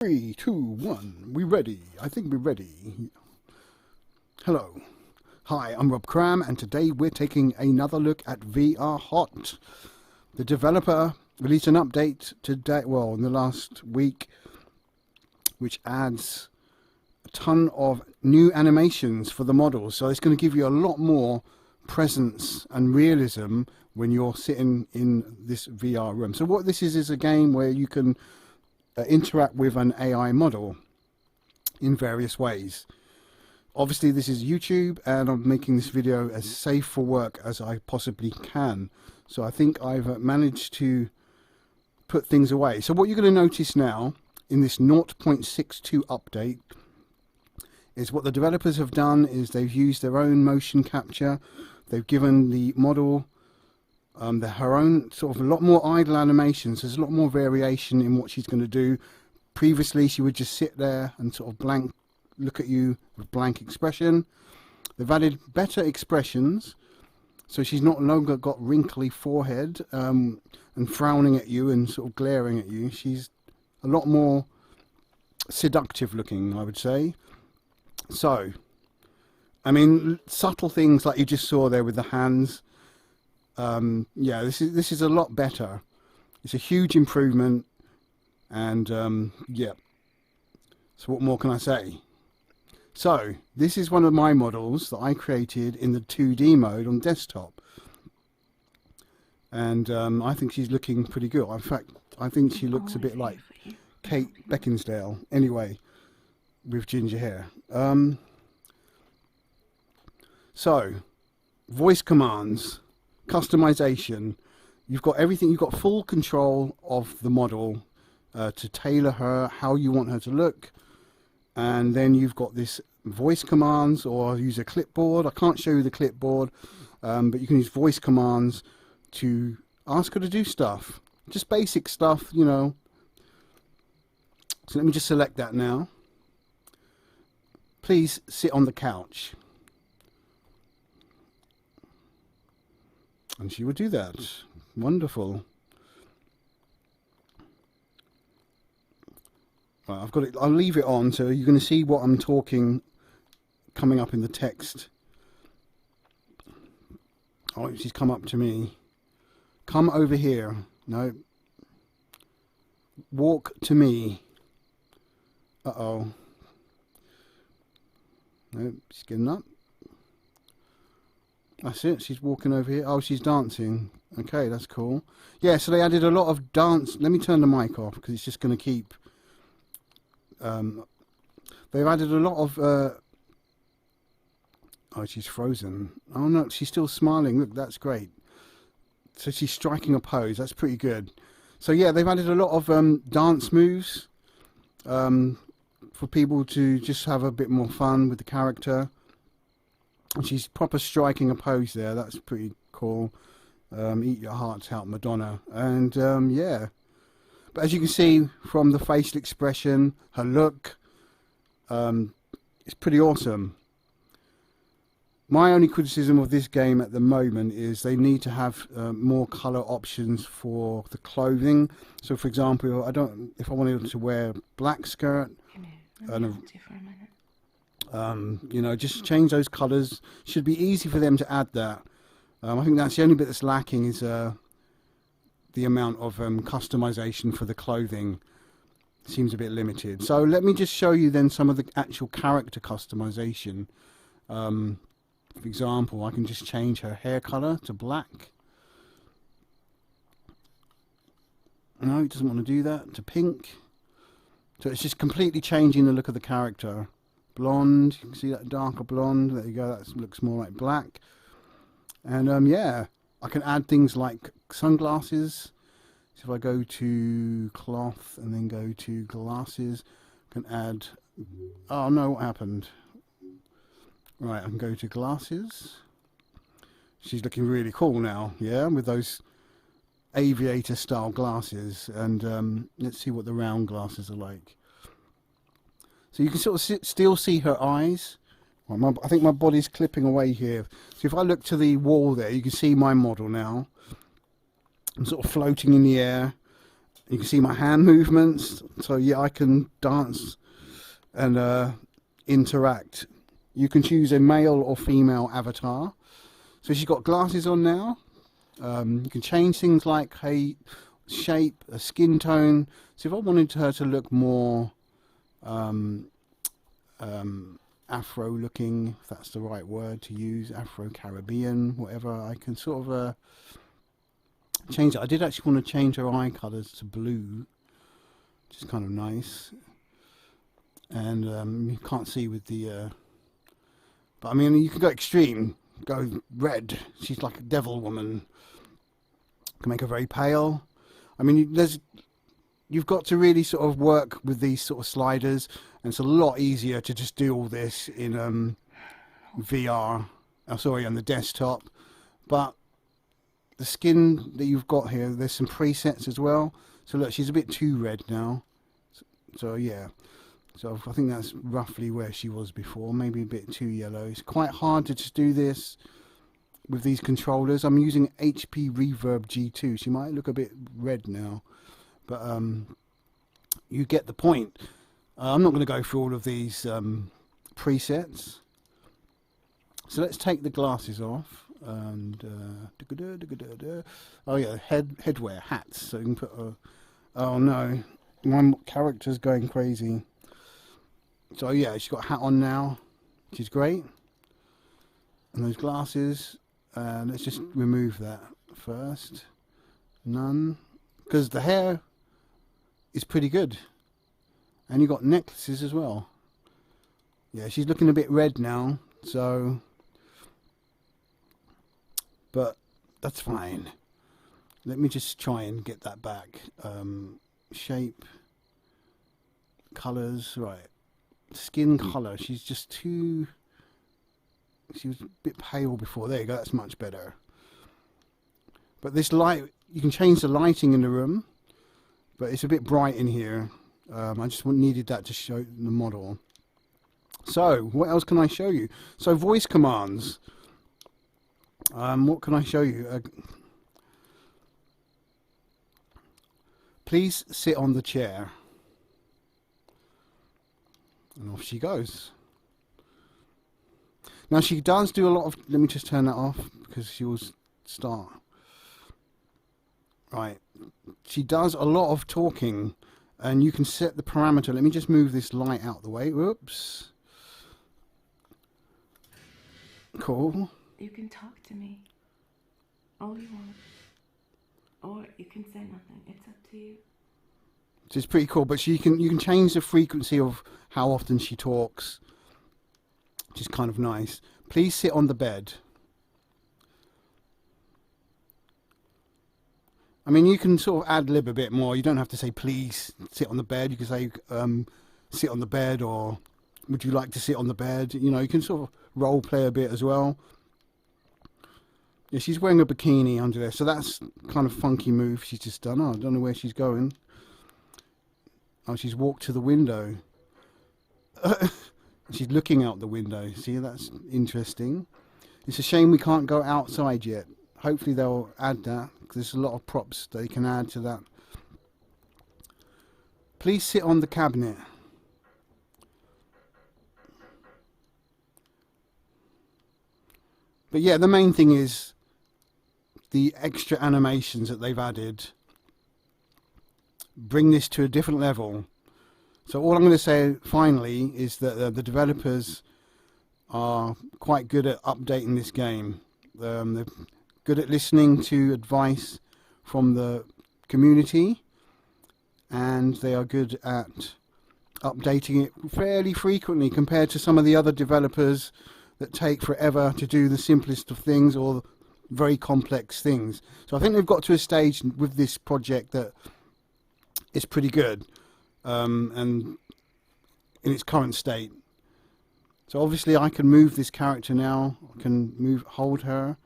3, 2, 1, we ready? I think we're ready. Hello. Hi, I'm Rob Cram, and today we're taking another look at VR Hot. The developer released an update today, well, in the last week, which adds a ton of new animations for the models. So it's going to give you a lot more presence and realism when you're sitting in this VR room. So what this is a game where you can interact with an AI model in various ways. Obviously this is YouTube, and I'm making this video as safe for work as I possibly can. So I think I've managed to put things away. So what you're going to notice now in this 0.62 update is what the developers have done is they've used their own motion capture. They've given the model her own sort of a lot more idle animations. There's a lot more variation in what she's going to do. Previously she would just sit there and sort of blank look at you with blank expression. They've added better expressions, so she's not longer got wrinkly forehead and frowning at you and sort of glaring at you. She's a lot more seductive looking, I would say. So I mean, subtle things like you just saw there with the hands. Yeah, this is a lot better. It's a huge improvement, and yeah. So what more can I say? So this is one of my models that I created in the 2D mode on desktop, and I think she's looking pretty good. In fact, I think she looks a bit like Kate Beckinsale, anyway, with ginger hair. So, voice commands, customization. You've got everything. You've got full control of the model to tailor her how you want her to look, and then you've got this voice commands, or use a clipboard. I can't show you the clipboard, but you can use voice commands to ask her to do stuff, just basic stuff, you know. So let me just select that now. Please sit on the couch. And she would do that. Wonderful. Right, I've got it. I'll leave it on so you're going to see what I'm talking coming up in the text. Oh, she's come up to me. Come over here. No. Walk to me. Uh-oh. No, she's getting up. That's it, she's walking over here. Oh, she's dancing. Okay, that's cool. Yeah, so they added a lot of dance. Let me turn the mic off because it's just going to keep... they've added a lot of... Oh, she's frozen. Oh, no, she's still smiling. Look, that's great. So she's striking a pose. That's pretty good. So, yeah, they've added a lot of dance moves for people to just have a bit more fun with the character. And she's proper striking a pose there. That's pretty cool. Eat your hearts out, Madonna. And yeah, but as you can see from the facial expression, her look, it's pretty awesome. My only criticism of this game at the moment is they need to have more color options for the clothing. So for example, if I wanted to wear a black skirt and you know, just change those colors. Should be easy for them to add that. I think that's the only bit that's lacking is the amount of customization for the clothing. Seems a bit limited. So let me just show you then some of the actual character customization. For example, I can just change her hair color to black. No, it doesn't want to do that. To pink. So it's just completely changing the look of the character. Blonde, you can see that darker blonde. There you go, that looks more like black. And yeah, I can add things like sunglasses. So if I go to cloth and then go to glasses, I can add... Oh no, what happened? Right, I can go to glasses. She's looking really cool now, yeah, with those aviator style glasses. And let's see what the round glasses are like. So you can sort of still see her eyes. Well, I think my body's clipping away here. So if I look to the wall there, you can see my model now. I'm sort of floating in the air. You can see my hand movements. So yeah, I can dance and interact. You can choose a male or female avatar. So she's got glasses on now. You can change things like her shape, a skin tone. So if I wanted her to look more Afro looking, if that's the right word to use, Afro-Caribbean, whatever, I can sort of change it. I did actually want to change her eye colours to blue, which is kind of nice. And you can't see with the but I mean, you can go extreme, go red. She's like a devil woman. Can make her very pale. I mean, you've got to really sort of work with these sort of sliders, and it's a lot easier to just do all this in VR. Oh, sorry, on the desktop. But the skin that you've got here, there's some presets as well. So look, she's a bit too red now. So yeah. So I think that's roughly where she was before, maybe a bit too yellow. It's quite hard to just do this with these controllers. I'm using HP Reverb G2. She might look a bit red now, but you get the point. I'm not going to go through all of these presets. So let's take the glasses off. And oh yeah, headwear, hats. So you can put a... Oh no, my character's going crazy. So yeah, she's got a hat on now, which is great. And those glasses, let's just remove that first. None. Because the hair is pretty good. And you've got necklaces as well. Yeah, she's looking a bit red now, so... But that's fine. Let me just try and get that back. Shape. Colours, right. Skin colour, she's just too... She was a bit pale before. There you go, that's much better. But this light, you can change the lighting in the room, but it's a bit bright in here. I just needed that to show the model. So, what else can I show you? So, voice commands. What can I show you? Please sit on the chair. And off she goes. Now she does do a lot of... Let me just turn that off because she will start. Right. She does a lot of talking, and you can set the parameter. Let me just move this light out the way. Whoops. Cool. You can talk to me all you want, or you can say nothing. It's up to you. Which is pretty cool, but you can change the frequency of how often she talks, which is kind of nice. Please sit on the bed. I mean, you can sort of ad-lib a bit more. You don't have to say, please sit on the bed. You can say, sit on the bed, or would you like to sit on the bed? You know, you can sort of role play a bit as well. Yeah, she's wearing a bikini under there, so that's kind of funky move she's just done. Oh, I don't know where she's going. Oh, she's walked to the window. She's looking out the window. See, that's interesting. It's a shame we can't go outside yet. Hopefully they'll add that, because there's a lot of props they can add to that. Please sit on the cabinet. But yeah, the main thing is the extra animations that they've added bring this to a different level. So all I'm going to say finally is that the developers are quite good at updating this game. They're good at listening to advice from the community, and they are good at updating it fairly frequently compared to some of the other developers that take forever to do the simplest of things or very complex things. So I think they've got to a stage with this project that it's pretty good, and in its current state. So obviously I can move this character now. I can hold her,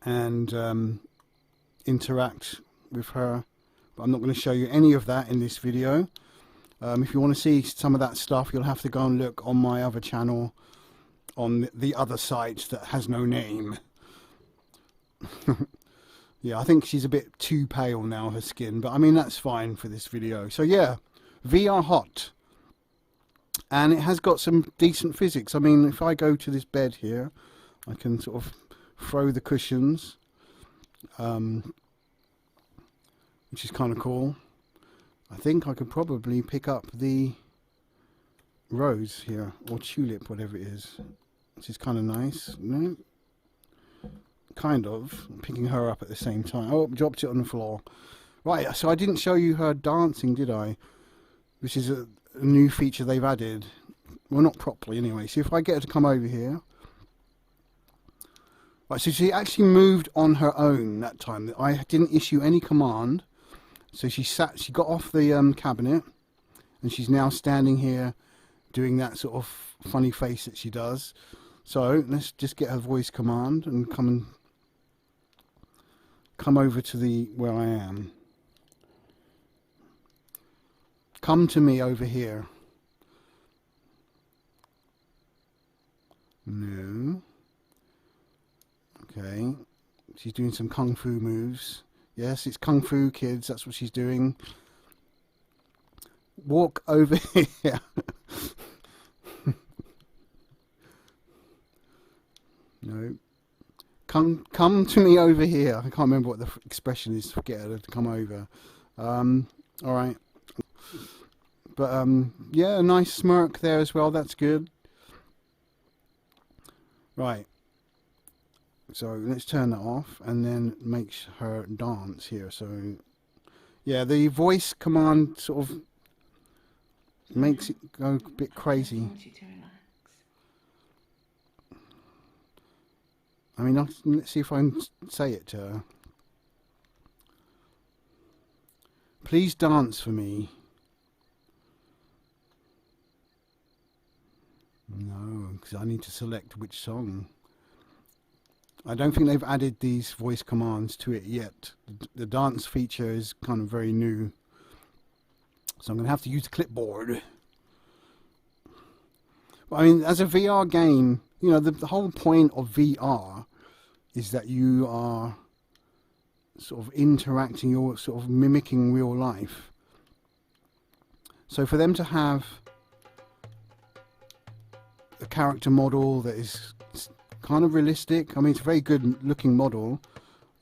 and interact with her. But I'm not going to show you any of that in this video. If you want to see some of that stuff, you'll have to go and look on my other channel, on the other site that has no name. Yeah, I think she's a bit too pale now, her skin, but I mean, that's fine for this video. So yeah, VR Hot. And it has got some decent physics. I mean, if I go to this bed here, I can sort of throw the cushions, which is kind of cool. I think I could probably pick up the rose here, or tulip, whatever it is, which is kind of nice. No? Kind of. Picking her up at the same time. Oh, dropped it on the floor. Right, so I didn't show you her dancing, did I? Which is a new feature they've added. Well, not properly anyway. So if I get her to come over here. Right, so she actually moved on her own that time. I didn't issue any command. So she got off the cabinet, and she's now standing here doing that sort of funny face that she does. So let's just get her voice command and come over to where I am. Come to me over here. No. Okay. She's doing some kung fu moves. Yes, it's kung fu, kids. That's what she's doing. Walk over here. No. Come to me over here. I can't remember what the expression is to get her to come over. All right. But yeah, a nice smirk there as well. That's good. Right. So let's turn that off and then make her dance here. So yeah, the voice command sort of makes it go a bit crazy. I want you to relax. I mean, let's see if I can say it to her. Please dance for me. No, because I need to select which song. I don't think they've added these voice commands to it yet. The dance feature is kind of very new. So I'm going to have to use the clipboard. But I mean, as a VR game, you know, the whole point of VR is that you are sort of interacting, you're sort of mimicking real life. So for them to have a character model that is kind of realistic, I mean, it's a very good looking model,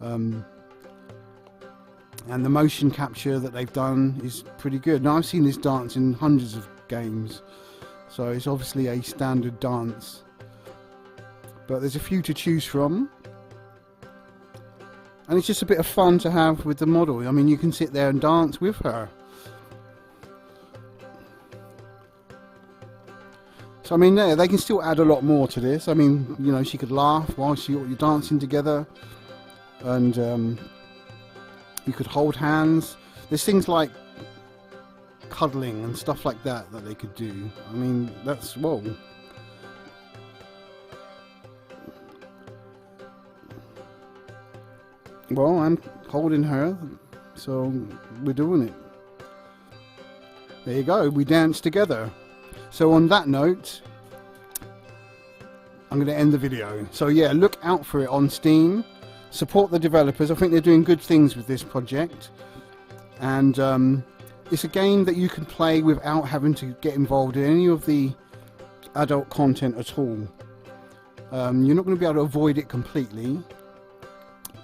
and the motion capture that they've done is pretty good. Now, I've seen this dance in hundreds of games, so it's obviously a standard dance, but there's a few to choose from, and it's just a bit of fun to have with the model. I mean, you can sit there and dance with her. So I mean, they can still add a lot more to this. I mean, you know, she could laugh while you're dancing together, and you could hold hands. There's things like cuddling and stuff like that they could do. I mean, that's, whoa. Well, I'm holding her, so we're doing it. There you go, we dance together. So on that note, I'm going to end the video. So yeah, look out for it on Steam. Support the developers. I think they're doing good things with this project. And it's a game that you can play without having to get involved in any of the adult content at all. You're not going to be able to avoid it completely.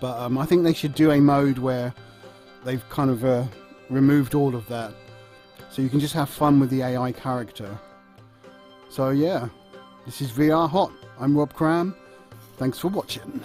But I think they should do a mode where they've kind of removed all of that. So you can just have fun with the AI character. So yeah, this is VR Hot. I'm Rob Cram. Thanks for watching.